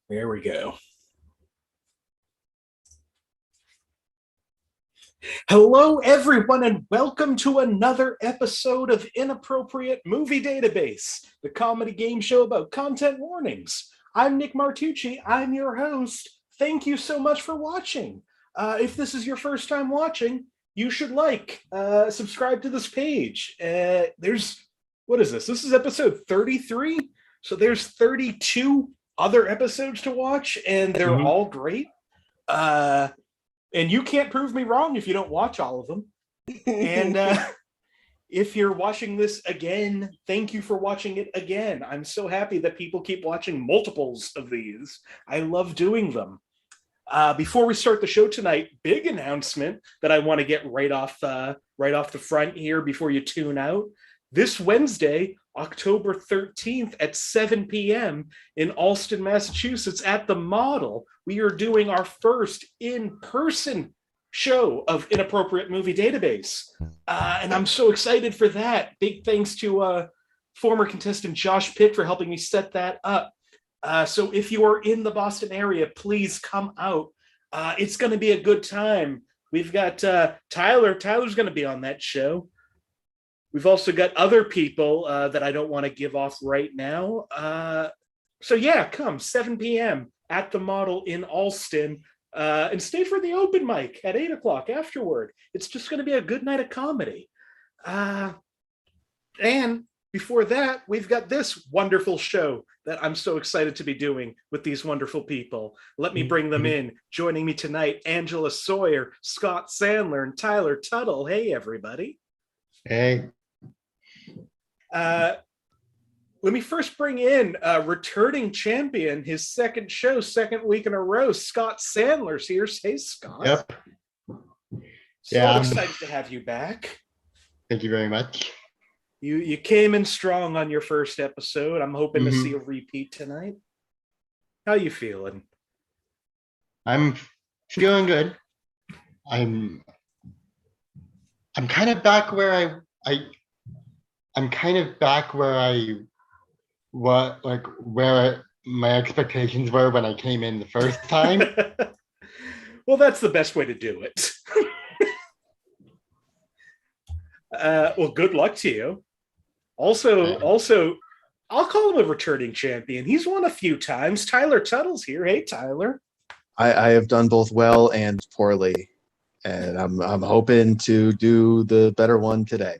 There we go. Hello, everyone, and welcome to another episode of Inappropriate Movie Database, the comedy game show about content warnings. I'm Nick Martucci. I'm your host. Thank you so much for watching. If this is your first time watching, you should subscribe to this page. What is this? This is episode 33. So there's 32 other episodes to watch, and they're all great. And you can't prove me wrong if you don't watch all of them. And if you're watching this again, thank you for watching it again. I'm so happy that people keep watching multiples of these. I love doing them. Before we start the show tonight, big announcement that I want to get right off the front here before you tune out. This Wednesday, October 13th at 7 p.m. in Allston, Massachusetts at the Model, we are doing our first in-person show of Inappropriate Movie Database. And I'm so excited for that. Big thanks to former contestant Josh Pitt for helping me set that up. So if you are in the Boston area, please come out. It's going to be a good time. We've got Tyler. Tyler's going to be on that show. We've also got other people that I don't want to give off right now. So yeah, come 7 p.m. at the Model in Allston, and stay for the open mic at 8 o'clock afterward. It's just going to be a good night of comedy. And before that, we've got this wonderful show that I'm so excited to be doing with these wonderful people. Let me bring them in. Joining me tonight, Angela Sawyer, Scott Sandler, and Tyler Tuttle. Hey, everybody. Hey. Let me first bring in returning champion, his second week in a row. Scott Sandler's here. Hey, Scott. Yep. So excited to have you back. Thank you very much. You came in strong on your first episode. I'm hoping to see a repeat tonight. How you feeling? I'm feeling good. I'm kind of back where I'm kind of back where where my expectations were when I came in the first time. Well, that's the best way to do it. Well, good luck to you. Also, I'll call him a returning champion. He's won a few times. Tyler Tuttle's here. Hey, Tyler. I have done both well and poorly, and I'm hoping to do the better one today.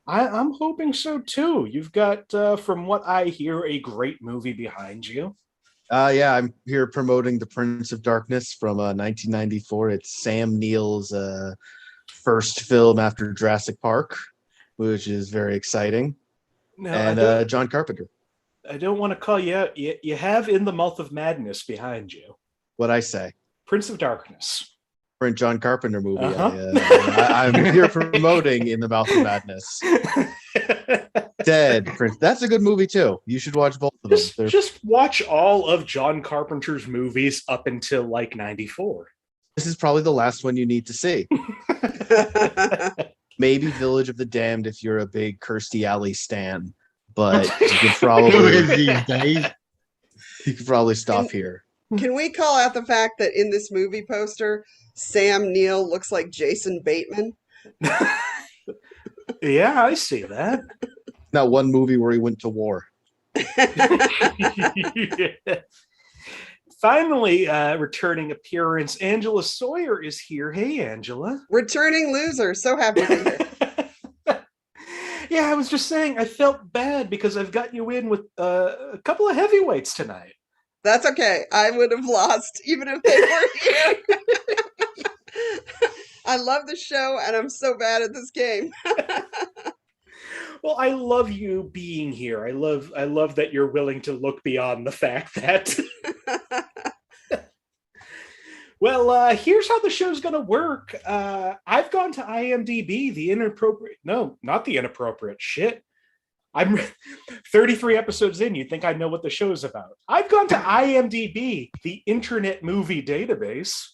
I'm hoping so too. You've got, from what I hear, a great movie behind you. Yeah, I'm here promoting The Prince of Darkness from 1994. It's Sam Neill's first film after Jurassic Park, which is very exciting. And John Carpenter. I don't want to call you out. You have In the Mouth of Madness behind you. What'd I say? Prince of Darkness. John Carpenter movie. I'm here promoting In the Mouth of Madness. Dead Prince. That's a good movie too. You should watch both of them. Just watch all of John Carpenter's movies up until like 94. This is probably the last one you need to see. Maybe Village of the Damned if you're a big Kirstie Alley stan, but you could probably stop here. Can we call out the fact that in this movie poster, Sam Neill looks like Jason Bateman? Yeah, I see that. That one movie where he went to war. Yeah. Finally, returning appearance, Angela Sawyer is here. Hey, Angela. Returning loser. So happy to be here. Yeah, I was just saying, I felt bad because I've got you in with a couple of heavyweights tonight. That's okay. I would have lost even if they were here. I love the show, and I'm so bad at this game. Well, I love you being here. I love that you're willing to look beyond the fact that. Well, here's how the show's going to work. I've gone to IMDb, not the inappropriate shit. I'm 33 episodes in. You think I know what the show's about. I've gone to IMDb, the Internet Movie Database,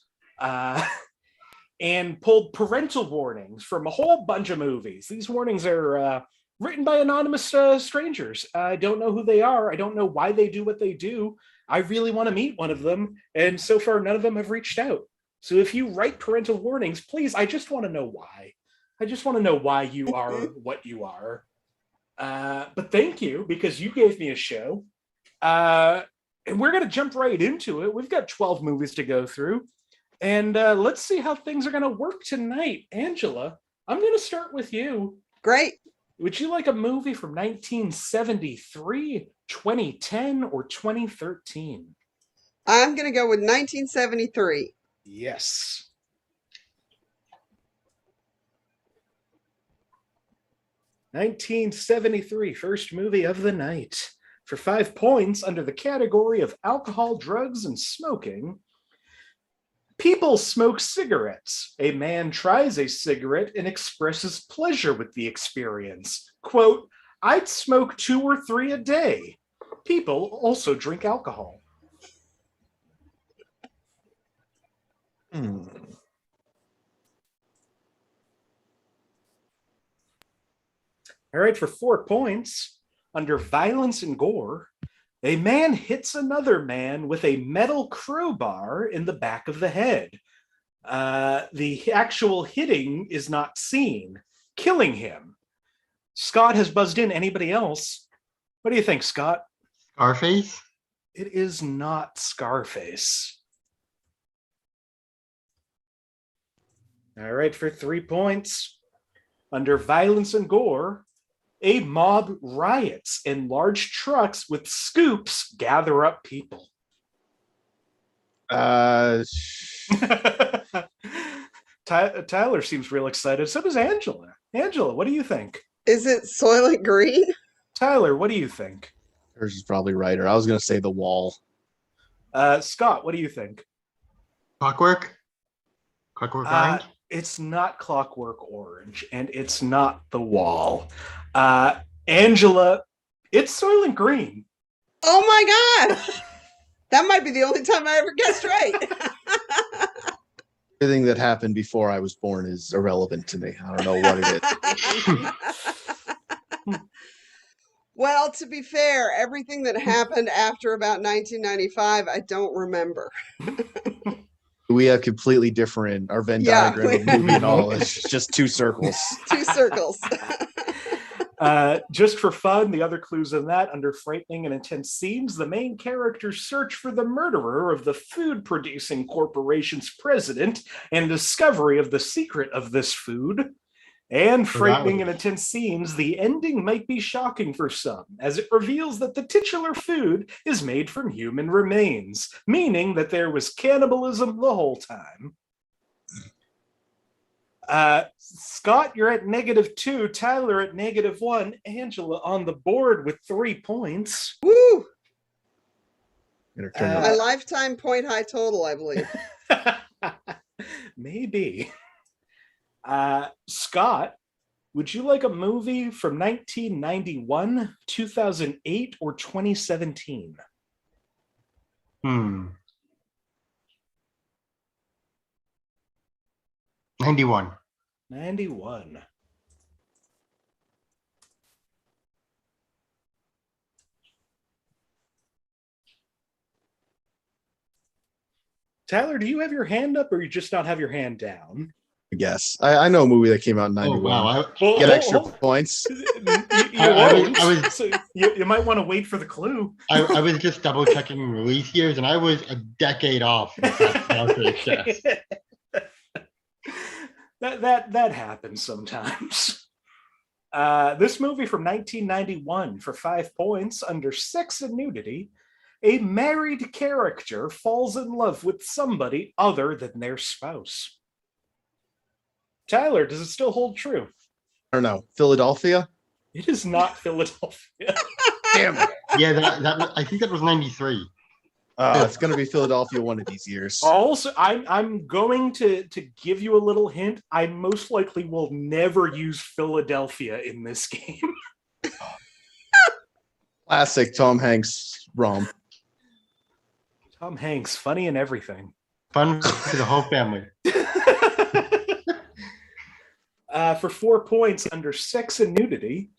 and pulled parental warnings from a whole bunch of movies. These warnings are written by anonymous strangers. I don't know who they are. I don't know why they do what they do. I really want to meet one of them, and so far none of them have reached out. So if you write parental warnings, please, I just want to know why. I just want to know why you are what you are. But thank you, because you gave me a show. And we're going to jump right into it. We've got 12 movies to go through. And let's see how things are going to work tonight. Angela, I'm going to start with you. Great. Would you like a movie from 1973, 2010, or 2013? I'm going to go with 1973. Yes. "1973, first movie of the night. For 5 points under the category of alcohol, drugs, and smoking. People smoke cigarettes. A man tries a cigarette and expresses pleasure with the experience. Quote, I'd smoke 2 or 3 a day. People also drink alcohol. All right, for 4 points, under violence and gore, a man hits another man with a metal crowbar in the back of the head. The actual hitting is not seen, killing him. Scott has buzzed in. Anybody else? What do you think, Scott? Scarface? It is not Scarface. All right, for 3 points, under violence and gore, a mob riots and large trucks with scoops gather up people. Tyler seems real excited. So does Angela. Angela, what do you think? Is it Soylent Green? Tyler, what do you think? Hers is probably right. Or I was going to say The Wall. Scott, what do you think? Clockwork? Clockwork Orange? It's not Clockwork Orange, and it's not The Wall. Angela, it's Soylent Green. Oh my gosh. That might be the only time I ever guessed right. Everything that happened before I was born is irrelevant to me. I don't know what it is. Well, to be fair, everything that happened after about 1995, I don't remember. We have completely different, our Venn diagram of movie knowledge, just 2 circles. 2 circles. Just for fun, the other clues in that, under frightening and intense scenes, the main characters search for the murderer of the food-producing corporation's president and discovery of the secret of this food. And frightening and intense scenes, the ending might be shocking for some, as it reveals that the titular food is made from human remains, meaning that there was cannibalism the whole time. Scott, you're at -2. Tyler at -1. Angela on the board with 3 points. Woo! My My lifetime point high total, I believe. Maybe. Scott, would you like a movie from 1991, 2008, or 2017? 91. 91. Tyler, do you have your hand up, or you just not have your hand down? I guess. I know a movie that came out in 91. Wow. Get extra points. You might want to wait for the clue. I was just double checking release years, and I was a decade off. That happens sometimes. This movie from 1991 for 5 points under sex and nudity. A married character falls in love with somebody other than their spouse. Tyler, does it still hold true? I don't know. Philadelphia? It is not Philadelphia. Damn it. Yeah, I think that was 93. It's going to be Philadelphia one of these years. Also, I'm going to give you a little hint. I most likely will never use Philadelphia in this game. Classic Tom Hanks rom. Tom Hanks, funny and everything. Fun to the whole family. For 4 points under sex and nudity,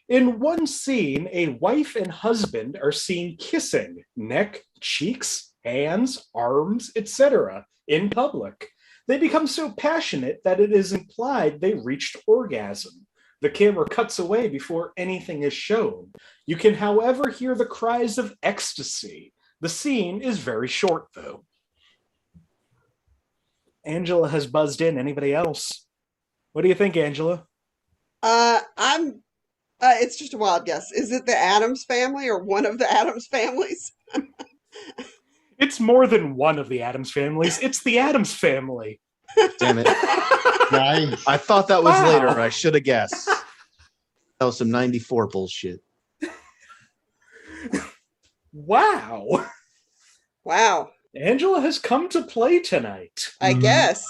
In one scene, a wife and husband are seen kissing neck, cheeks, hands, arms, etc. in public. They become so passionate that it is implied they reached orgasm. The camera cuts away before anything is shown. You can, however, hear the cries of ecstasy. The scene is very short, though. Angela has buzzed in. Anybody else? What do you think, Angela? It's just a wild guess. Is it the Addams family or one of the Addams families? It's more than one of the Addams families. It's the Addams family. Damn it. Nice. I thought that was Wow. later. I should have guessed. That was some 94 bullshit. Wow. Wow, Angela has come to play tonight. I Mhm. guess.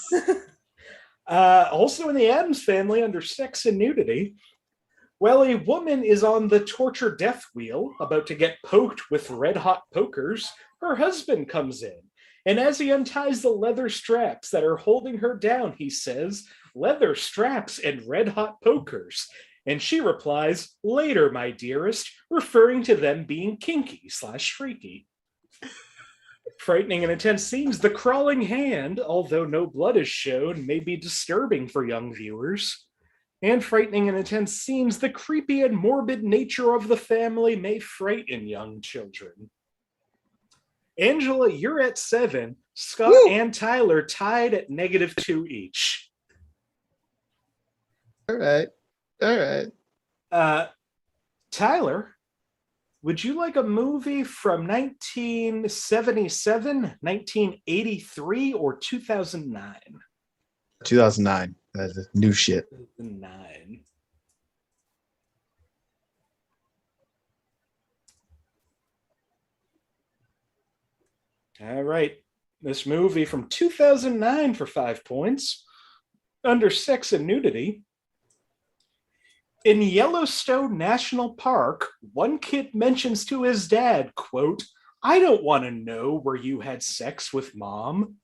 Also in the Addams family, under sex and nudity, while a woman is on the torture death wheel, about to get poked with red-hot pokers, her husband comes in. And as he unties the leather straps that are holding her down, he says, "Leather straps and red-hot pokers." And she replies, "Later, my dearest," referring to them being kinky/freaky. Frightening and intense scenes. The crawling hand, although no blood is shown, may be disturbing for young viewers. And frightening and intense scenes. The creepy and morbid nature of the family may frighten young children. Angela, you're at 7. Scott Woo. and Tyler tied at -2 each. All right. Tyler, would you like a movie from 1977, 1983, or 2009? 2009. That's new shit. 9. All right. This movie from 2009 for 5 points. Under sex and nudity. In Yellowstone National Park, one kid mentions to his dad, quote, "I don't want to know where you had sex with mom."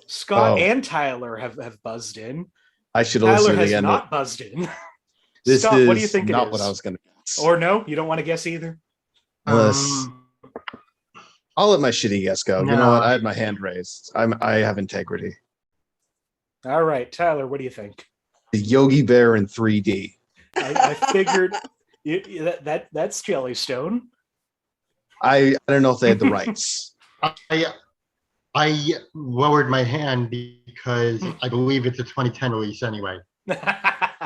Scott Oh. and Tyler have buzzed in. I should have Tyler listened has again. not buzzed in. This Scott, is what do you think it not is? what I was going to guess. Or no, you don't want to guess either? Unless- I'll let my shitty guess go. You know No. what? I had my hand raised. I have integrity. All right, Tyler, what do you think? The Yogi Bear in 3D. I figured that's Jellystone. I don't know if they had the rights. I lowered my hand because I believe it's a 2010 release anyway.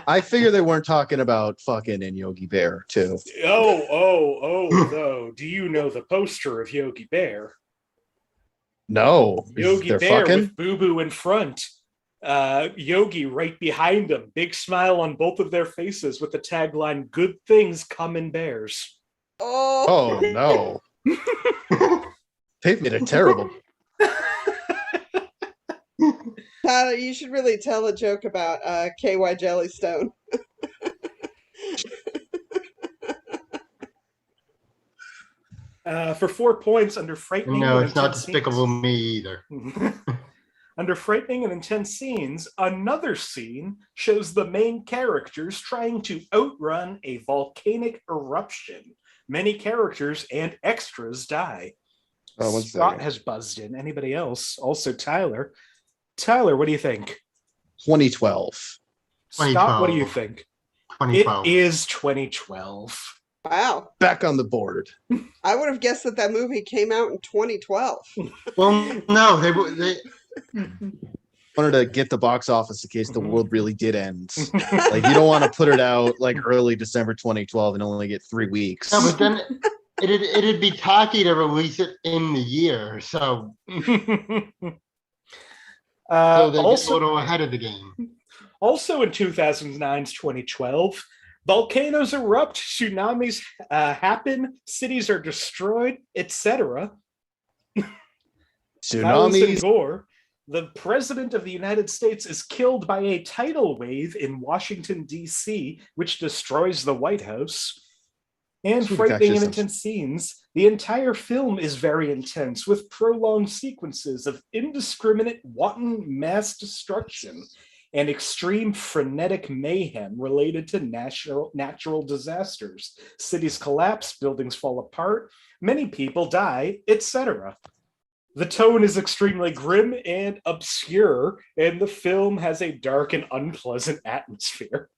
I figure they weren't talking about fucking in Yogi Bear too. Though. Do you know the poster of Yogi Bear? No, Yogi they're Bear fucking. with Boo Boo in front. Yogi right behind them. Big smile on both of their faces with the tagline, "Good things come in bears." Oh, Oh no, they made it terrible. Tyler, you should really tell a joke about KY Jellystone. For 4 points under frightening. No, and it's not intense Despicable Me either. scenes. Under frightening and intense scenes, another scene shows the main characters trying to outrun a volcanic eruption. Many characters and extras die. Oh, one Scott second. has buzzed in. Anybody else? Also Tyler. Tyler, what do you think? 2012. Scott, what do you 2012. think? 2012. It is 2012. Wow. Back on the board. I would have guessed that movie came out in 2012. Well, no, they Wanted to get the box office in case the world really did end. Like you don't want to put it out like early December 2012 and only get 3 weeks. no, but then it'd be tacky to release it in the year, so they get a Also, little ahead of the game. Also in 2009's 2012, volcanoes erupt, tsunamis happen, cities are destroyed, etc. Violence and Tsunamis. gore. The president of the United States is killed by a tidal wave in Washington, D.C., which destroys the White House. And Sweet frightening and fascism. intense scenes. The entire film is very intense, with prolonged sequences of indiscriminate, wanton mass destruction. and extreme frenetic mayhem related to natural disasters. Cities collapse, buildings fall apart, many people die, etc. The tone is extremely grim and obscure, and the film has a dark and unpleasant atmosphere.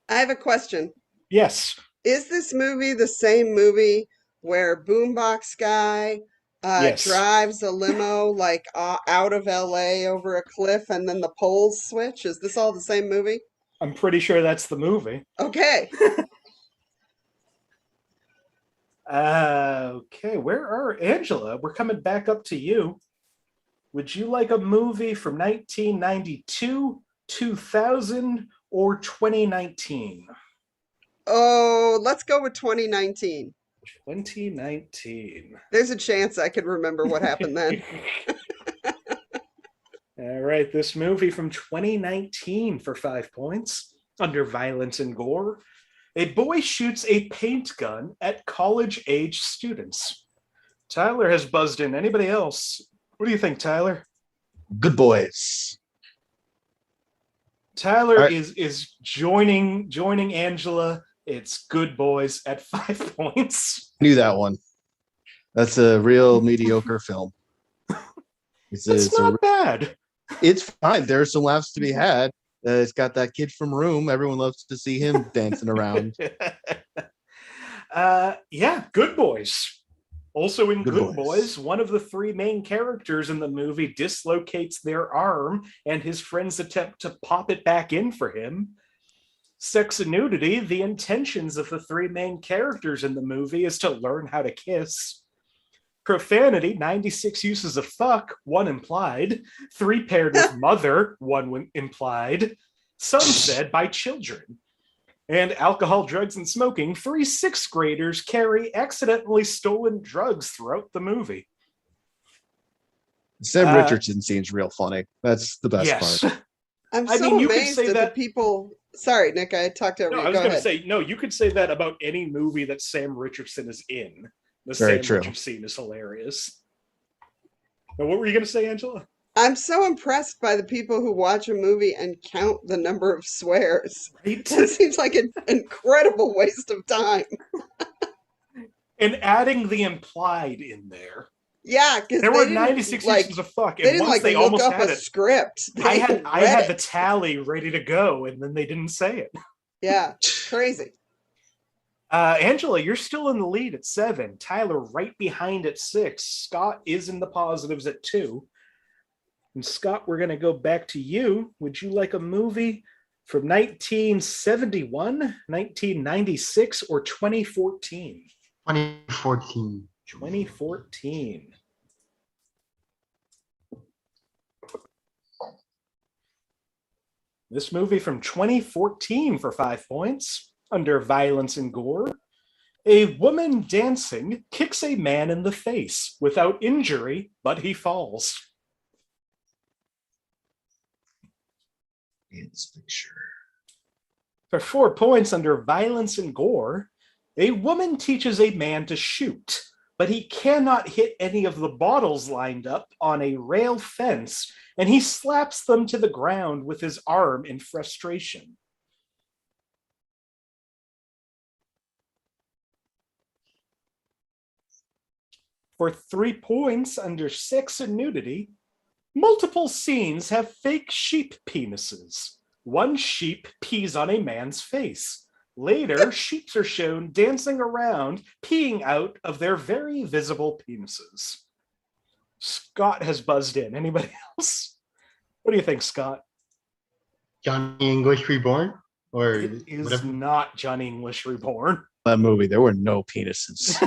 I have a question. Yes. Is this movie the same movie where Boombox Guy Yes. drives a limo like out of LA over a cliff and then the poles switch? Is this all the same movie? I'm pretty sure that's the movie. Okay. Okay, where are Angela? We're coming back up to you. Would you like a movie from 1992, 2000, or 2019? Oh, let's go with 2019. 2019. There's a chance I could remember what happened then. All right, this movie from 2019 for 5 points. Under violence and gore, a boy shoots a paint gun at college-age students. Tyler has buzzed in. Anybody else? What do you think, Tyler? Good Boys. Tyler All right. is joining Angela. It's Good Boys at 5 points. Knew that one. That's a real mediocre film. It's not bad. It's fine. There's some laughs to be had. It's got that kid from Room. Everyone loves to see him dancing around. Yeah, Good Boys. Also in Good Good Boys. Boys, one of the three main characters in the movie dislocates their arm, and his friends attempt to pop it back in for him. Sex and nudity, the intentions of the three main characters in the movie is to learn how to kiss. Profanity, 96 uses of fuck, 1 implied. 3 paired with mother, 1 implied. Some said by children. And alcohol, drugs, and smoking, 3 6th graders carry accidentally stolen drugs throughout the movie. Sam Richardson scene's real funny. That's the best part. I'm I so mean, you could amazed say at that- the people. Sorry, Nick, I talked over No, you. I was Go going to ahead. say, no, you could say that about any movie that Sam Richardson is in. The Very Sam true. Richardson scene is hilarious. Now, what were you going to say, Angela? I'm so impressed by the people who watch a movie and count the number of swears. Right? That seems like an incredible waste of time. And adding the implied in there. Yeah, because There they were didn't, 96 like, uses of fuck, they and didn't once like they look almost up had a it, script. I They had read the it. tally ready to go, and then they didn't say it. Yeah, crazy. Angela, you're still in the lead at 7. Tyler right behind at 6. Scott is in the positives at 2. And Scott, we're going to go back to you. Would you like a movie from 1971, 1996, or 2014? 2014. 2014. This movie from 2014 for 5 points. Under violence and gore, a woman dancing kicks a man in the face without injury, but he falls. Dance picture. For 4 points under violence and gore, a woman teaches a man to shoot, but he cannot hit any of the bottles lined up on a rail fence, and he slaps them to the ground with his arm in frustration. For 3 points under sex and nudity, multiple scenes have fake sheep penises. One sheep pees on a man's face. Later, sheep are shown dancing around, peeing out of their very visible penises. Scott has buzzed in. Anybody else? What do you think, Scott? Johnny English Reborn? Or It is whatever. not Johnny English Reborn. That movie, there were no penises.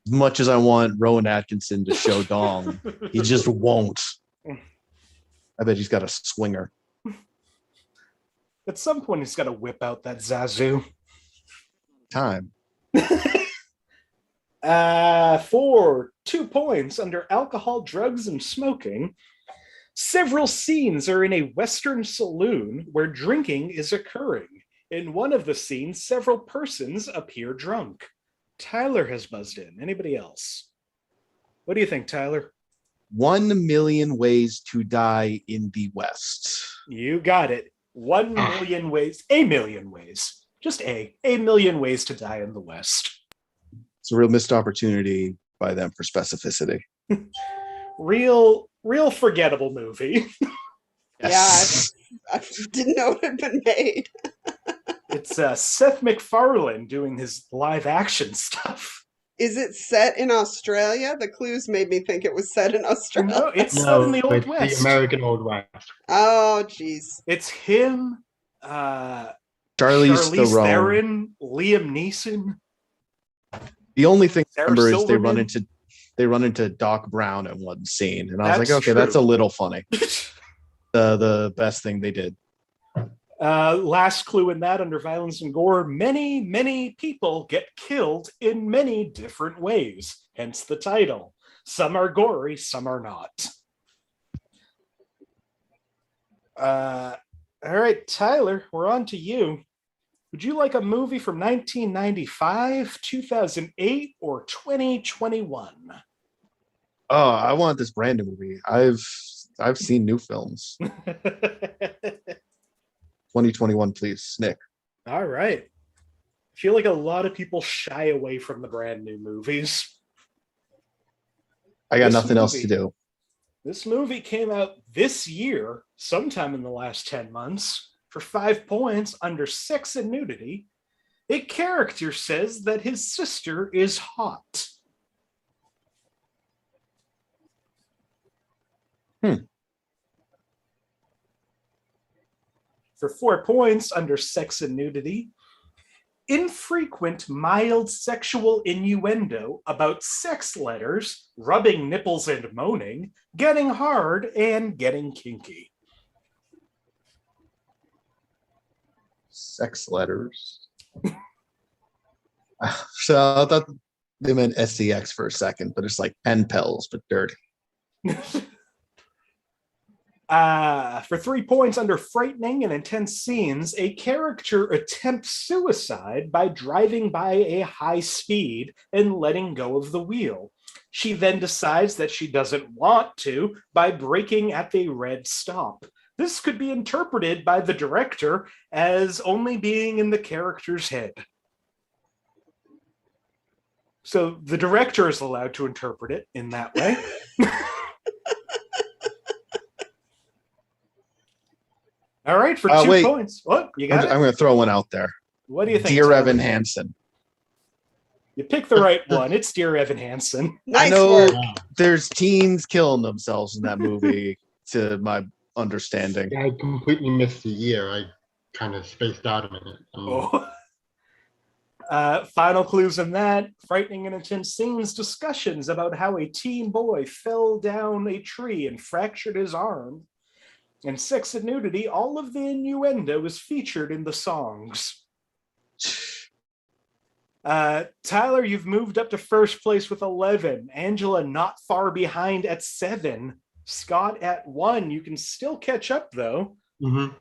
As much as I want Rowan Atkinson to show dong, he just won't. I bet he's got a swinger. At some point, he's got to whip out that Zazu. Time. For 2 points under alcohol, drugs, and smoking, several scenes are in a Western saloon where drinking is occurring. In one of the scenes, several persons appear drunk. Tyler has buzzed in. Anybody else? What do you think, Tyler? 1 Million Ways to Die in the West. You got it. 1 million ways. A million ways. Just a million ways to die in the West. It's a real missed opportunity by them for specificity. Real forgettable movie. Yes. I didn't know it had been made. It's Seth MacFarlane doing his live action stuff. Is it set in Australia? The clues made me think it was set in Australia. No, it's set in the Old it's West. the American Old West. Oh, jeez. It's him, Charlize Charlize Theron. Theron, Liam Neeson. The only thing I Sarah remember is Silverman. they run into Doc Brown in one scene, and I was That's like, okay, that's a true. little funny. The best thing they did. Last clue in that under violence and gore, many people get killed in many different ways, hence the title. Some are gory, some are not. All right, Tyler, we're on to you. Would you like a movie from 1995, 2008, or 2021? Oh, I want this brand new movie. I've seen new films. 2021, please, Nick. All right. I feel like a lot of people shy away from the brand new movies. I got This nothing else to movie- do. This movie came out this year, sometime in the last 10 months, for 5 points under sex and nudity. A character says that his sister is hot. For 4 points under sex and nudity. Infrequent, mild sexual innuendo about sex letters, rubbing nipples and moaning, getting hard, and getting kinky. Sex letters. So I thought they meant SCX for a second, but it's like pen pals, but dirty. For 3 points under frightening and intense scenes, a character attempts suicide by driving by a high speed and letting go of the wheel. She then decides that she doesn't want to by braking at the red stop. This could be interpreted by the director as only being in the character's head. So the director is allowed to interpret it in that way. All right, for 2 wait. points. What? You got I'm it? going to throw one out there. What do you think? Dear Tyler? Evan Hansen. You picked the right one. It's Dear Evan Hansen. Nice know- work. Wow. There's teens killing themselves in that movie, to my understanding. Yeah, I completely missed the year. I kind of spaced out a minute. Oh. Final clues in that. Frightening and intense scenes, discussions about how a teen boy fell down a tree and fractured his arm. And sex and nudity, all of the innuendo is featured in the songs. Tyler, you've moved up to first place with 11. Angela not far behind at 7. Scott at 1. You can still catch up, though. Mhm.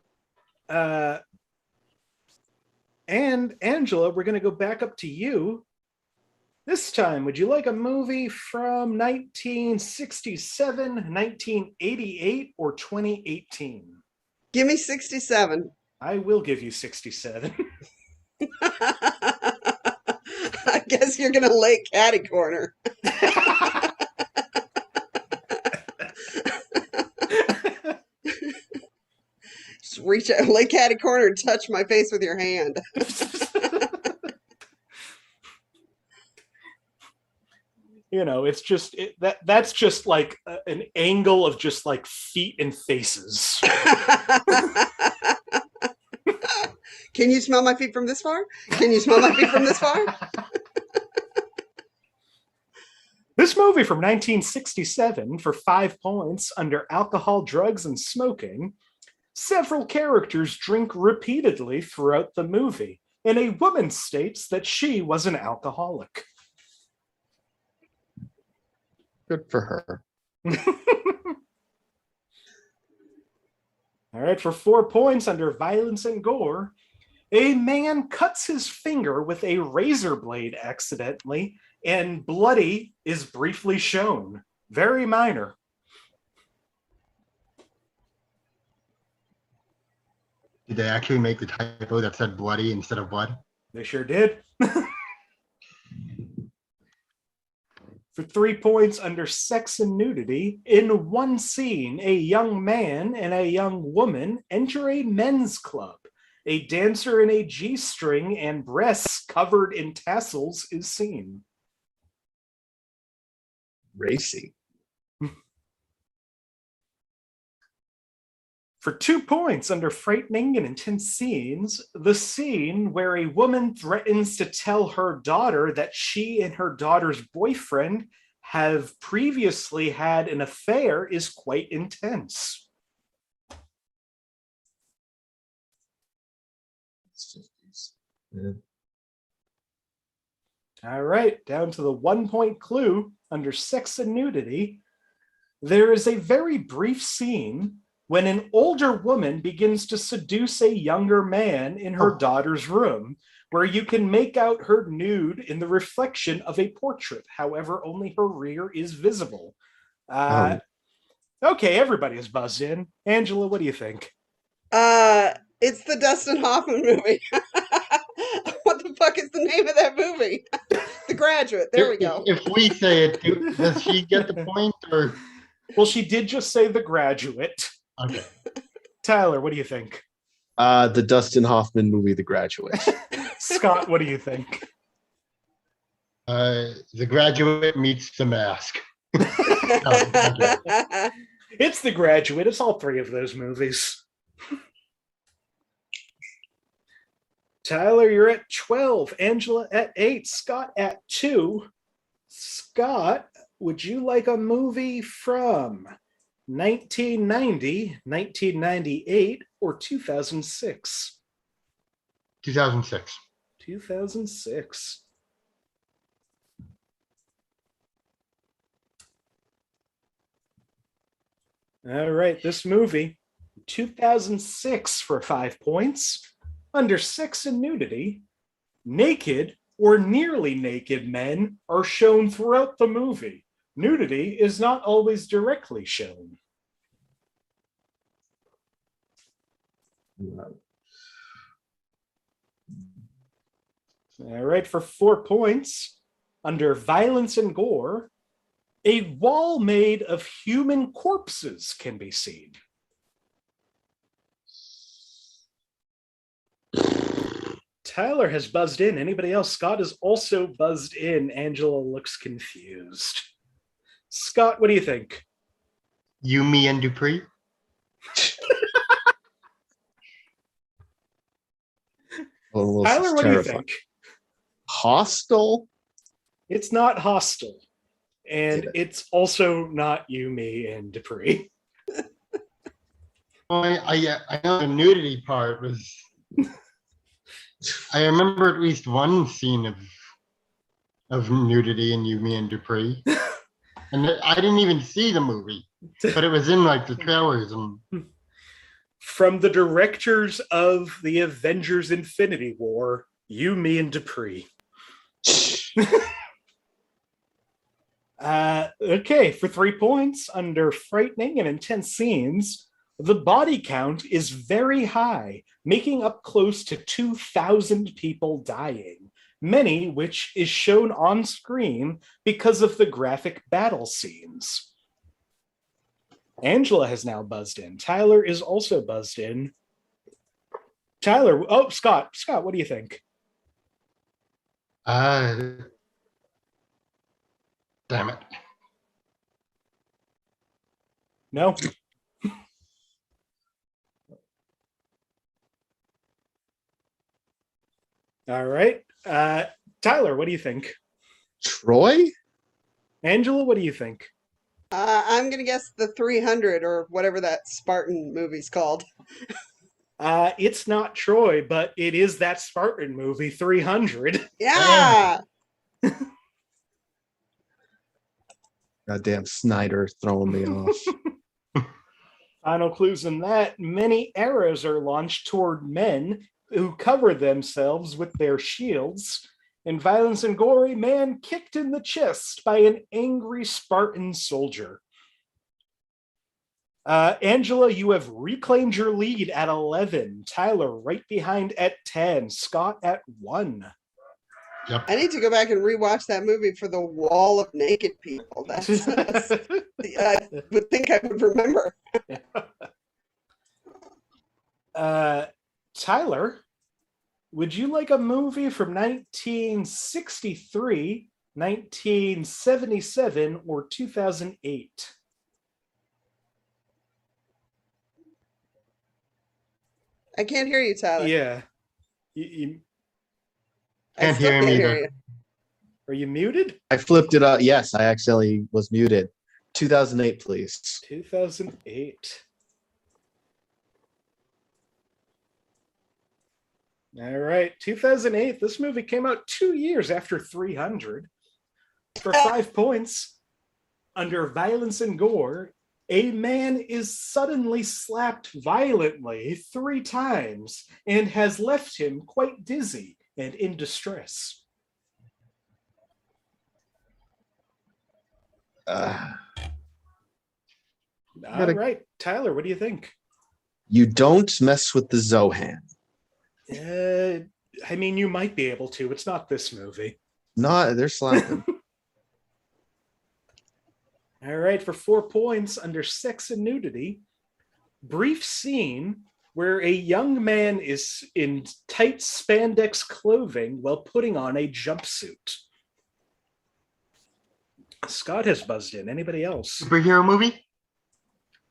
And Angela, we're going to go back up to you. This time, would you like a movie from 1967, 1988, or 2018? Give me 67. I will give you 67. I guess you're going to lay catty corner. Just reach out, lay catty corner, and touch my face with your hand. You know, it's just that's just like an angle of just like feet and faces. Can you smell my feet from this far? Can you smell my feet from this far? This movie from 1967 for 5 points under alcohol, drugs, and smoking. Several characters drink repeatedly throughout the movie, and a woman states that she was an alcoholic. Good for her. All right, for 4 points under violence and gore, a man cuts his finger with a razor blade accidentally, and bloody is briefly shown. Very minor. Did they actually make the typo that said bloody instead of blood? They sure did. For 3 points under sex and nudity, in one scene, a young man and a young woman enter a men's club. A dancer in a G-string and breasts covered in tassels is seen. Racy. For 2 points under frightening and intense scenes, the scene where a woman threatens to tell her daughter that she and her daughter's boyfriend have previously had an affair is quite intense. Yeah. All right, down to the 1 point clue under sex and nudity. There is a very brief scene when an older woman begins to seduce a younger man in her daughter's room, where you can make out her nude in the reflection of a portrait. However, only her rear is visible. Okay, everybody is buzzed in. Angela, what do you think? It's the Dustin Hoffman movie. What the fuck is the name of that movie? The Graduate. There we go. If we say it, does she get the point or? Well, she did just say The Graduate. Okay. Tyler, what do you think? The Dustin Hoffman movie, The Graduate. Scott, what do you think? The Graduate meets The Mask. It's The Graduate. It's all three of those movies. Tyler, you're at 12. Angela at 8. Scott at 2. Scott, would you like a movie from 1990, 1998, or 2006? 2006. 2006. All right, this movie, 2006 for 5 points. Under sex and nudity, naked or nearly naked men are shown throughout the movie. Nudity is not always directly shown. All right, for 4 points, under violence and gore, a wall made of human corpses can be seen. Tyler has buzzed in. Anybody else? Scott is also buzzed in. Angela looks confused. Scott, what do you think? You, Me, and Dupree? Tyler, what do you think? Hostel? It's not Hostel. And it's also not You, Me, and Dupree. I know the nudity part was. I remember at least one scene of nudity in You, Me, and Dupree, and I didn't even see the movie, but it was in like the trailers. And from the directors of the Avengers: Infinity War, You, Me, and Dupree. Okay, for 3 points, under frightening and intense scenes, the body count is very high, making up close to 2,000 people dying, many which is shown on screen because of the graphic battle scenes. Angela has now buzzed in. Tyler is also buzzed in. Tyler, Scott, what do you think? Damn it. No? All right. Tyler, what do you think? Troy? Angela, what do you think? I'm going to guess the 300 or whatever that Spartan movie's called. It's not Troy, but it is that Spartan movie, 300. Yeah. Goddamn Snyder throwing me off. Final clues in that, many arrows are launched toward men who cover themselves with their shields. In violence and gore, a man kicked in the chest by an angry Spartan soldier. Angela, you have reclaimed your lead at 11. Tyler, right behind at 10. Scott at 1. Yep. I need to go back and rewatch that movie for the wall of naked people. I would think I would remember. Tyler, would you like a movie from 1963, 1977, or 2008? I can't hear you, Tyler. Yeah. I Can't still hear him can't either. hear you. Are you muted? I flipped it up. Yes, I actually was muted. 2008, please. 2008. All right, 2008. This movie came out 2 years after 300. For 5 points, under violence and gore, a man is suddenly slapped violently 3 times and has left him quite dizzy and in distress. All right, Tyler, what do you think? You don't mess with the Zohan. I mean, you might be able to. It's not this movie. No, they're slapping. All right, for 4 points, under sex and nudity, brief scene where a young man is in tight spandex clothing while putting on a jumpsuit. Scott has buzzed in. Anybody else? Superhero movie?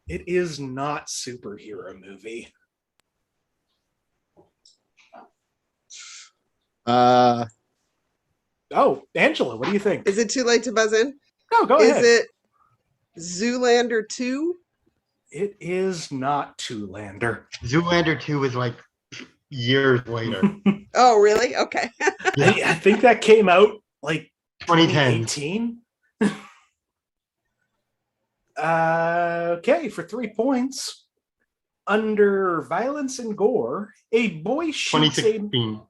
It is not superhero movie. Oh, Angela, what do you think? Is it too late to buzz in? No, go ahead. Is it Zoolander 2? It is not Zoolander. Zoolander 2 was like years later. Oh, really? Okay. I think that came out like 2010. 2018. Okay, for 3 points. Under violence and gore, a boy shoots 2016.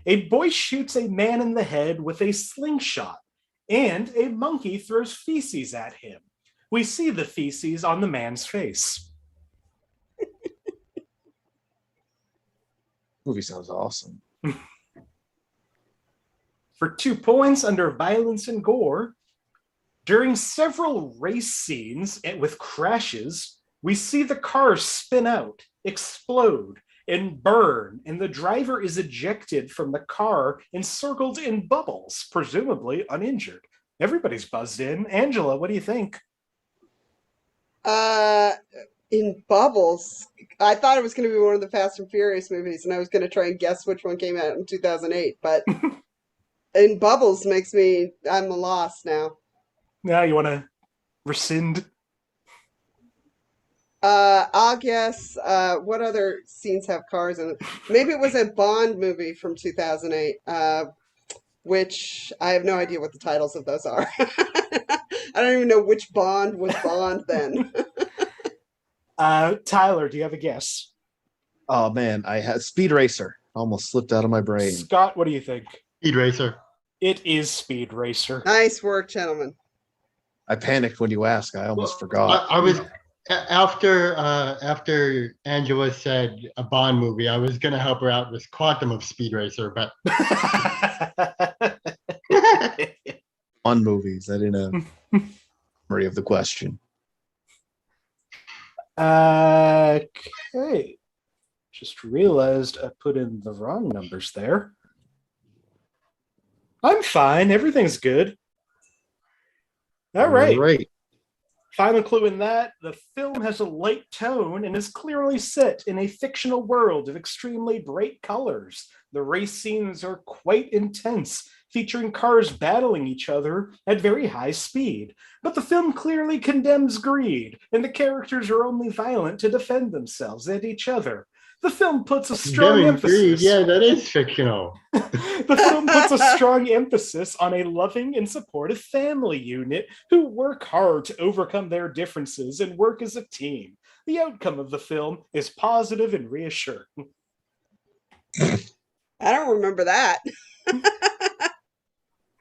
a boy shoots a man in the head with a slingshot, and a monkey throws feces at him. We see the feces on the man's face. Movie sounds awesome. For 2 points, under violence and gore, during several race scenes with crashes, we see the cars spin out, explode, and burn, and the driver is ejected from the car encircled in bubbles, presumably uninjured. Everybody's buzzed in. Angela, what do you think? In Bubbles, I thought it was going to be one of the Fast and Furious movies, and I was going to try and guess which one came out in 2008. But in Bubbles I'm lost now. Now you want to rescind? I'll guess. What other scenes have cars in it? Maybe it was a Bond movie from 2008, which I have no idea what the titles of those are. I don't even know which Bond was Bond then. Tyler, do you have a guess? Oh man, I had Speed Racer. Almost slipped out of my brain. Scott, what do you think? Speed Racer. It is Speed Racer. Nice work, gentlemen. I panicked when you asked. I almost forgot. I was after Angela said a Bond movie, I was gonna help her out with Quantum of Speed Racer, but On movies, I didn't have memory of the question. Okay. Just realized I put in the wrong numbers there. I'm fine. Everything's good. All right. Right. Final clue in that, the film has a light tone and is clearly set in a fictional world of extremely bright colors. The race scenes are quite intense, featuring cars battling each other at very high speed. But the film clearly condemns greed, and the characters are only violent to defend themselves and each other. The film puts a strong emphasis. Yeah, that is fictional. The film puts a strong emphasis on a loving and supportive family unit who work hard to overcome their differences and work as a team. The outcome of the film is positive and reassuring. I don't remember that.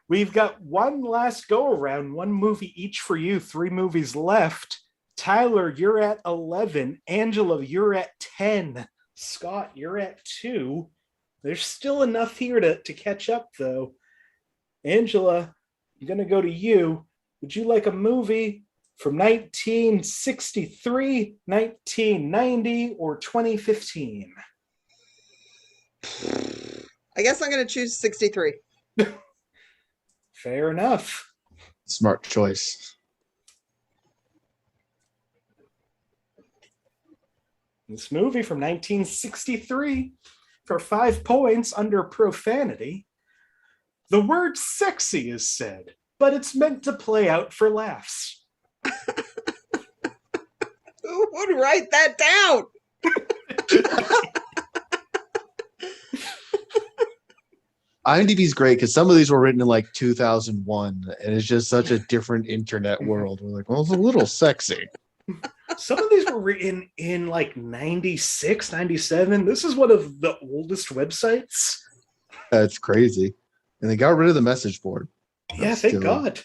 We've got one last go around, one movie each for you, 3 movies left. Tyler, you're at 11. Angela, you're at 10. Scott, you're at 2. There's still enough here to catch up, though. Angela, I'm going to go to you. Would you like a movie from 1963, 1990, or 2015? I guess I'm going to choose 63. Fair enough. Smart choice. This movie from 1963, for 5 points under profanity, the word sexy is said, but it's meant to play out for laughs. Who would write that down? IMDb's great because some of these were written in like 2001, and it's just such a different internet world. We're like, well, it's a little sexy. Some of these were written in like 96, 97. This is one of the oldest websites. That's crazy. And they got rid of the message board. Yeah, thank God.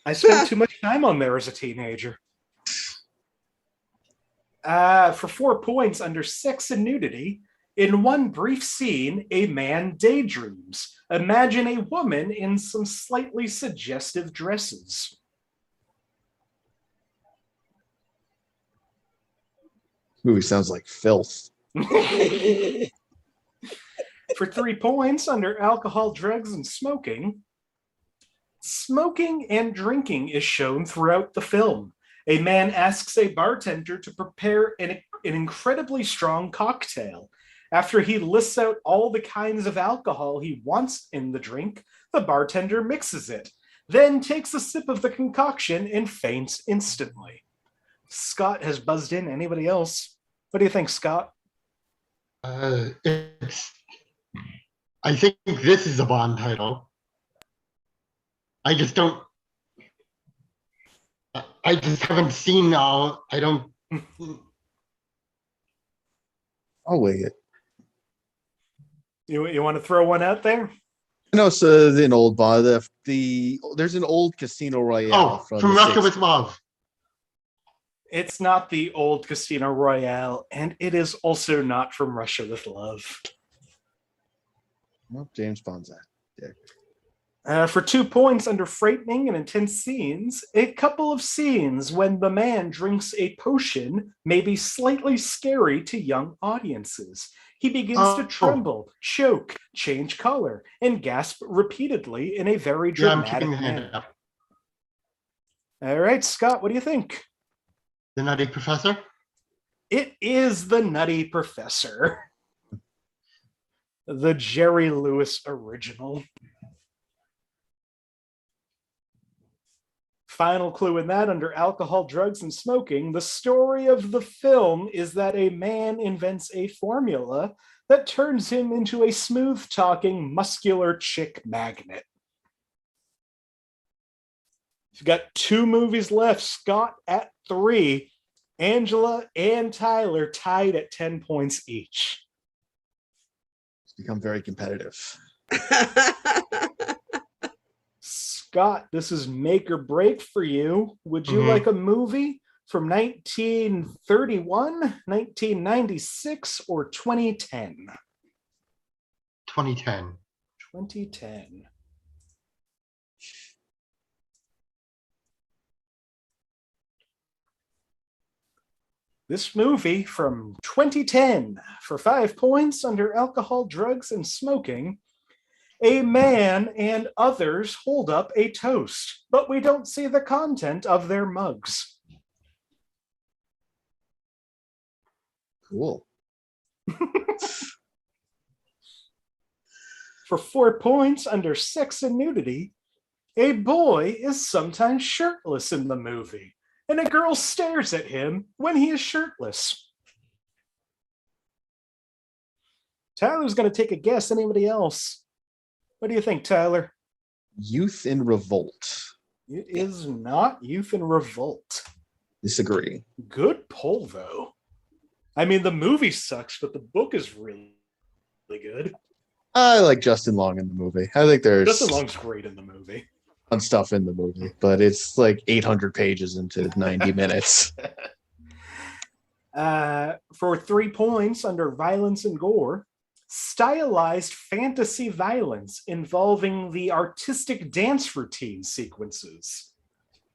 I spent too much time on there as a teenager. For 4 points under sex and nudity, in one brief scene, a man daydreams. Imagine a woman in some slightly suggestive dresses. Movie sounds like filth. For 3 points under alcohol, drugs, and smoking, smoking and drinking is shown throughout the film. A man asks a bartender to prepare an incredibly strong cocktail. After he lists out all the kinds of alcohol he wants in the drink, the bartender mixes it, then takes a sip of the concoction and faints instantly. Scott has buzzed in. Anybody else? What do you think, Scott? I think this is a Bond title. I just haven't seen all. I don't. I'll weigh it. You want to throw one out there? No, it's an old Bond. There's an old Casino Royale From the Russia 60s. with Love. It's not the old Casino Royale, and it is also not From Russia with Love. Well, James Bond's that. Dick. For 2 points under frightening and intense scenes, a couple of scenes when the man drinks a potion may be slightly scary to young audiences. He begins to tremble, choke, change color, and gasp repeatedly in a very dramatic keeping the hand manner. up. All right, Scott, what do you think? The Nutty Professor? It is The Nutty Professor. The Jerry Lewis original. Final clue in that under alcohol, drugs, and smoking. The story of the film is that a man invents a formula that turns him into a smooth-talking, muscular chick magnet. You've got 2 movies left. Scott at 3. Angela and Tyler tied at 10 points each. It's become very competitive. Scott, this is make or break for you. Would you like a movie from 1931, 1996, or 2010? 2010. 2010. This movie from 2010, for 5 points under alcohol, drugs, and smoking. A man and others hold up a toast, but we don't see the content of their mugs. Cool. For 4 points under sex and nudity, a boy is sometimes shirtless in the movie, and a girl stares at him when he is shirtless. Tyler's going to take a guess. Anybody else? What do you think, Tyler? Youth in Revolt. It is not Youth in Revolt. Disagree. Good pull, though. I mean, the movie sucks, but the book is really, really good. I like Justin Long in the movie. I think there's Justin Long's great in the movie. fun stuff in the movie, but it's like 800 pages into 90 minutes. For 3 points under violence and gore, stylized fantasy violence involving the artistic dance routine sequences.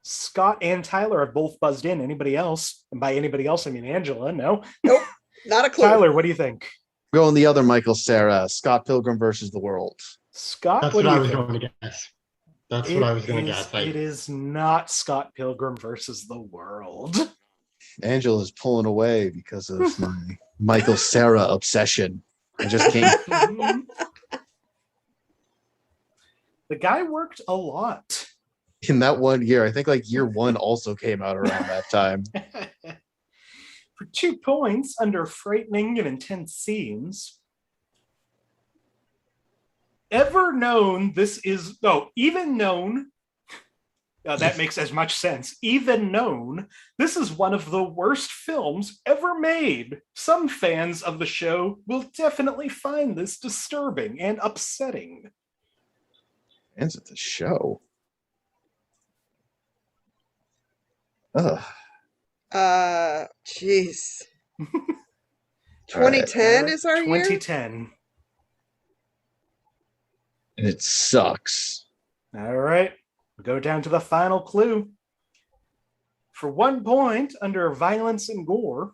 Scott and Tyler have both buzzed in. Anybody else? And by anybody else, I mean Angela. No. Nope, not a clue. Tyler, what do you think? Going the other Michael Cera, Scott Pilgrim versus the World. Scott, That's what what do I you was think? going to guess. That's what I was going to guess. It is not Scott Pilgrim versus the World. Angela's pulling away because of my Michael Cera obsession. I just can't. The guy worked a lot. In that 1 year, I think like year one also came out around that time. For 2 points under frightening and intense scenes. Even known, that makes as much sense. Even known, this is one of the worst films ever made. Some fans of the show will definitely find this disturbing and upsetting. Fans of the show. Ugh. Jeez. 2010 is our year? 2010. And it sucks. All right. We'll go down to the final clue. For 1 point under violence and gore,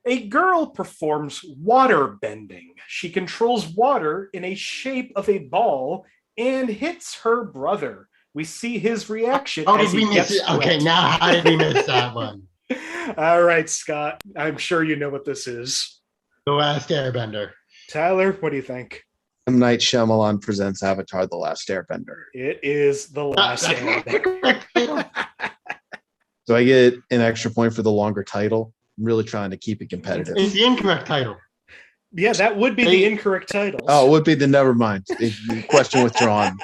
a girl performs water bending. She controls water in a shape of a ball and hits her brother. We see his reaction. How as did we he miss gets it? Okay, wet. now how did we miss that one? All right, Scott. I'm sure you know what this is. The Last Airbender. Tyler, what do you think? M. Night Shyamalan presents Avatar: The Last Airbender. It is The Last Airbender. So I get an extra point for the longer title. I'm really trying to keep it competitive. It's the incorrect title. Yeah, that would be the incorrect title. Oh, it would be the never mind. Question withdrawn.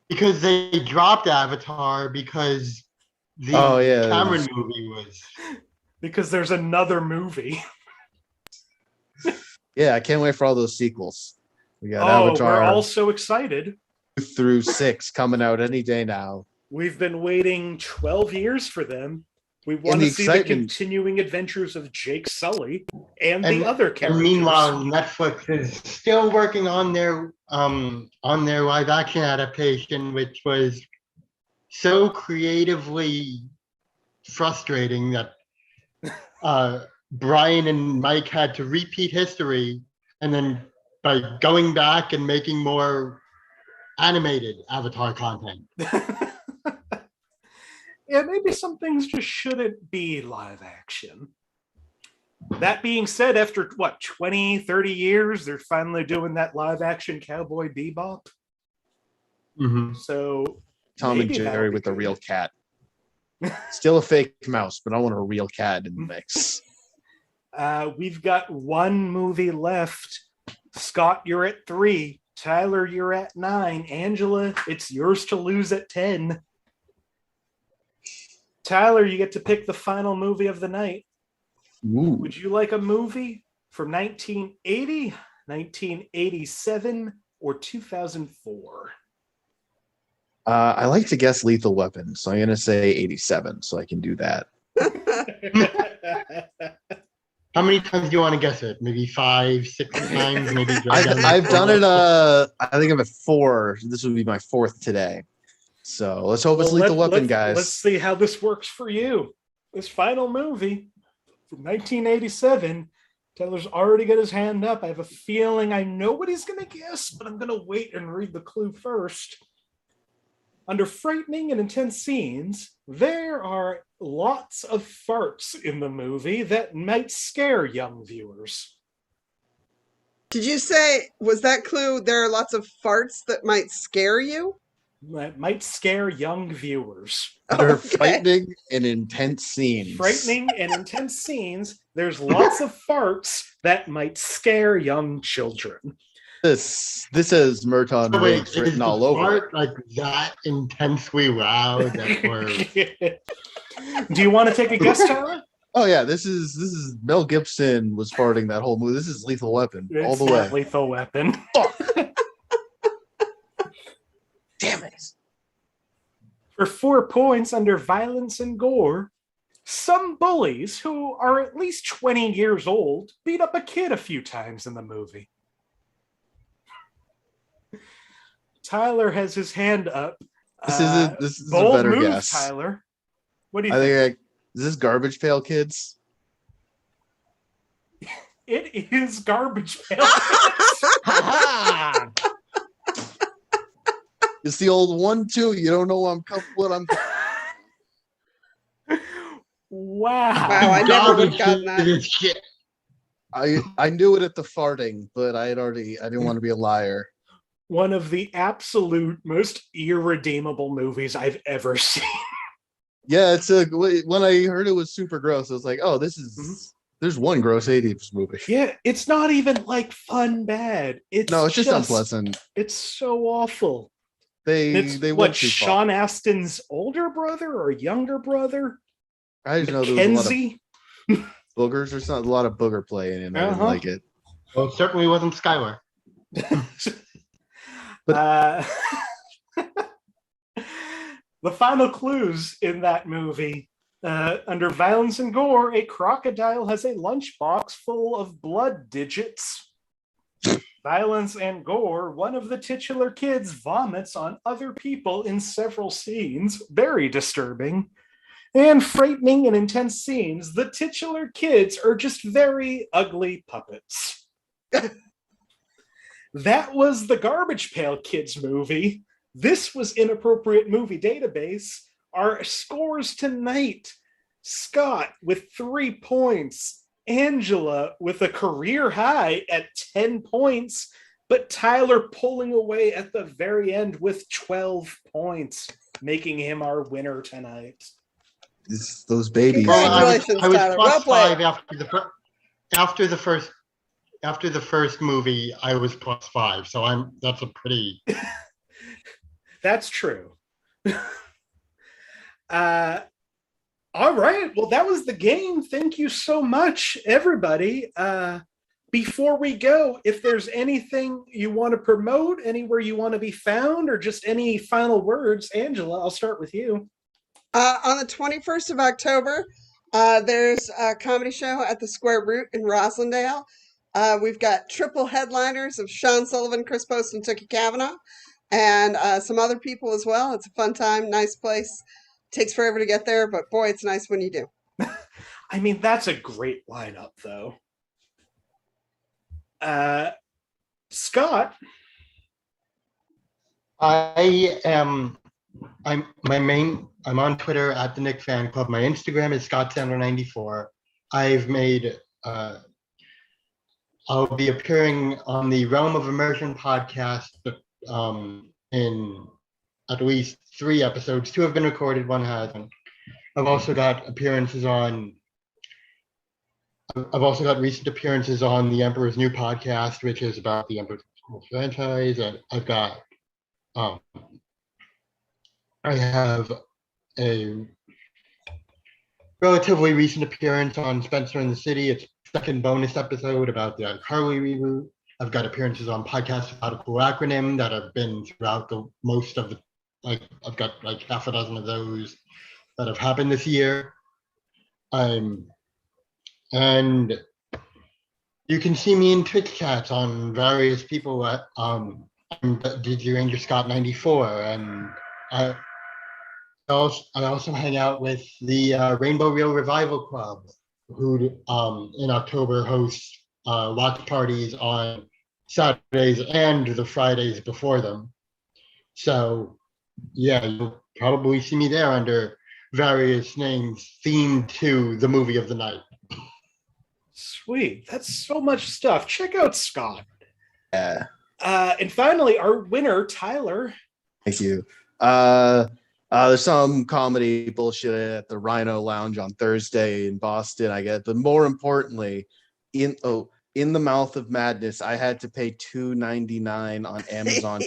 Because they dropped Avatar because the Cameron movie was. Because there's another movie. Yeah, I can't wait for all those sequels. We got We're Avatar all so excited. 2-6 coming out any day now. We've been waiting 12 years for them. We want the to see the continuing adventures of Jake Sully and the other characters. And meanwhile, Netflix is still working on their live action adaptation, which was so creatively frustrating that Brian and Mike had to repeat history, and then by going back and making more animated Avatar content. Yeah, maybe some things just shouldn't be live action. That being said, after 20, 30 years, they're finally doing that live action Cowboy Bebop. Mm-hmm. So Tom and Jerry with a real cat. Still a fake mouse, but I want a real cat in the mix. We've got 1 movie left. Scott, you're at 3. Tyler, you're at 9. Angela, it's yours to lose at 10. Tyler, you get to pick the final movie of the night. Ooh. Would you like a movie from 1980, 1987, or 2004? I like to guess Lethal Weapon, so I'm going to say 87, so I can do that. How many times do you want to guess it? Maybe 5, 6 times? Maybe. I've done it. I think I'm at 4. This would be my 4th today. So let's hope it's Lethal Weapon, guys. Let's see how this works for you. This final movie from 1987. Taylor's already got his hand up. I have a feeling I know what he's going to guess, but I'm going to wait and read the clue first. Under frightening and intense scenes, there are lots of farts in the movie that might scare young viewers. Did you say, was that clue, there are lots of farts that might scare you? That might scare young viewers. Under frightening and intense scenes. Frightening and intense scenes, there's lots of farts that might scare young children. This is Merton Riggs written all over. Part like that intensely loud that we're... Do you want to take a guess, Tyler? Oh yeah, this is Mel Gibson was farting that whole movie. This is Lethal Weapon all the way. Lethal Weapon. Damn it. For 4 points under violence and gore, some bullies who are at least 20 years old beat up a kid a few times in the movie. Tyler has his hand up. This is a Bold better move, guess. Tyler. What do you I think? think is this Garbage Pail Kids? It is Garbage Pail. Ha It's the old 1-2. You don't know what I'm. Wow. Wow, I never would have Garbage gotten that. is shit. I knew it at the farting, but I didn't want to be a liar. One of the absolute most irredeemable movies I've ever seen. Yeah, when I heard it was super gross, I was like, oh, this is there's one gross 80s movie. Yeah, it's not even like fun bad. It's just unpleasant. It's so awful. They What, went too far. Sean Astin's older brother or younger brother? I just know there was a lot of boogers or something, a lot of booger play in it, and I didn't like it. Well, it certainly wasn't Skylar. The final clues in that movie, under violence and gore, a crocodile has a lunchbox full of blood digits. Violence and gore, one of the titular kids vomits on other people in several scenes. Very disturbing. And frightening and intense scenes, the titular kids are just very ugly puppets. That was the Garbage Pail Kids movie. This was Inappropriate Movie Database. Our scores tonight: Scott with 3 points, Angela with a career high at 10 points, but Tyler pulling away at the very end with 12 points, making him our winner tonight. Those babies. Congratulations, I was Tyler. plus Well 5 played. after the first movie. I was plus 5, so that's a pretty. That's true. All right. Well, that was the game. Thank you so much, everybody. Before we go, if there's anything you want to promote, anywhere you want to be found, or just any final words, Angela, I'll start with you. On the 21st of October, there's a comedy show at the Square Root in Roslindale. We've got triple headliners of Sean Sullivan, Chris Post, and Tookie Kavanaugh, and some other people as well. It's a fun time, nice place. Takes forever to get there, but boy, it's nice when you do. I mean, that's a great lineup, though. Scott? I'm on Twitter at the Nick Fan Club. My Instagram is ScottSandler94. I'll be appearing on the Realm of Immersion podcast in at least 3 episodes. 2 have been recorded, 1 hasn't. I've also got recent appearances on the Emperor's New podcast, which is about the Emperor's New franchise. And I've got I have a relatively recent appearance on Spencer in the City. It's a second bonus episode about the iCarly reboot. I've got appearances on podcasts about a cool acronym that have been throughout I've got like half a dozen of those that have happened this year. And you can see me in Twitch chats on various people at DJ Ranger Scott 94, and I also hang out with the Rainbow Reel Revival Club, who in October hosts watch parties on Saturdays and the Fridays before them. So yeah, you'll probably see me there under various names themed to the movie of the night. Sweet. That's so much stuff. Check out Scott. Yeah. And finally, our winner, Tyler. Thank you. There's some comedy bullshit at the Rhino Lounge on Thursday in Boston, I get. But more importantly, in the Mouth of Madness, I had to pay $2.99 on Amazon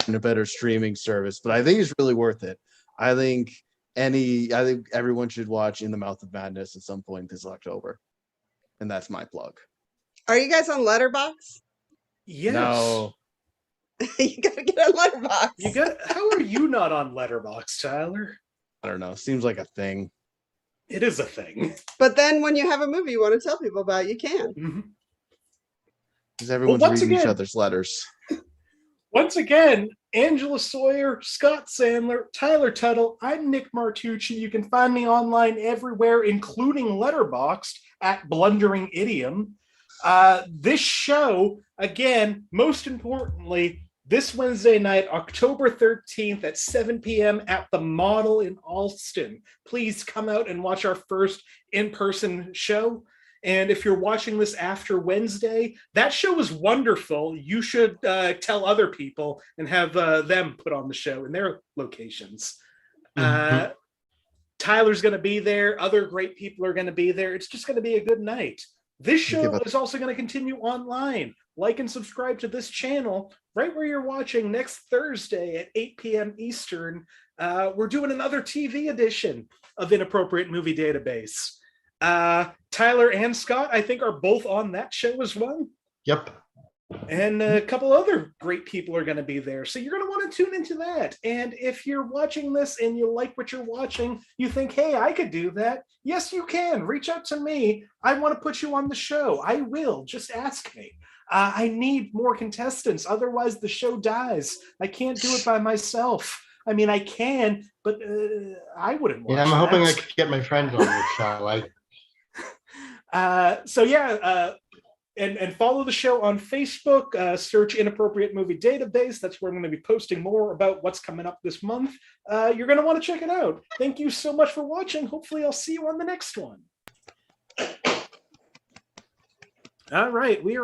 and a better streaming service. But I think it's really worth it. I think everyone should watch In the Mouth of Madness at some point this October. And that's my plug. Are you guys on Letterboxd? Yes. No. You gotta get on Letterboxd. How are you not on Letterboxd, Tyler? I don't know. Seems like a thing. It is a thing. But then when you have a movie you want to tell people about, you can. Mhm. Because everyone's once reading each again- other's letters. Once again, Angela Sawyer, Scott Sandler, Tyler Tuttle, I'm Nick Martucci. You can find me online everywhere, including Letterboxd at Blundering Idiom. This show, again, most importantly, this Wednesday night, October 13th at 7 p.m. at the Model in Alston. Please come out and watch our first in-person show. And if you're watching this after Wednesday, that show was wonderful. You should tell other people and have them put on the show in their locations. Mhm. Tyler's going to be there. Other great people are going to be there. It's just going to be a good night. This show Give is also going to continue online. Like and subscribe to this channel right where you're watching next Thursday at 8 p.m. Eastern. We're doing another TV edition of Inappropriate Movie Database. Tyler and Scott, I think, are both on that show as well. Yep. And a couple other great people are going to be there. So you're going to want to tune into that. And if you're watching this and you like what you're watching, you think, hey, I could do that. Yes, you can. Reach out to me. I want to put you on the show. I will. Just ask me. I need more contestants. Otherwise, the show dies. I can't do it by myself. I mean, I can, but I wouldn't watch Yeah, I'm hoping I that. could get my friends on this show. And follow the show on Facebook. Search Inappropriate Movie Database. That's where I'm going to be posting more about what's coming up this month. You're going to want to check it out. Thank you so much for watching. Hopefully, I'll see you on the next one. All right, we are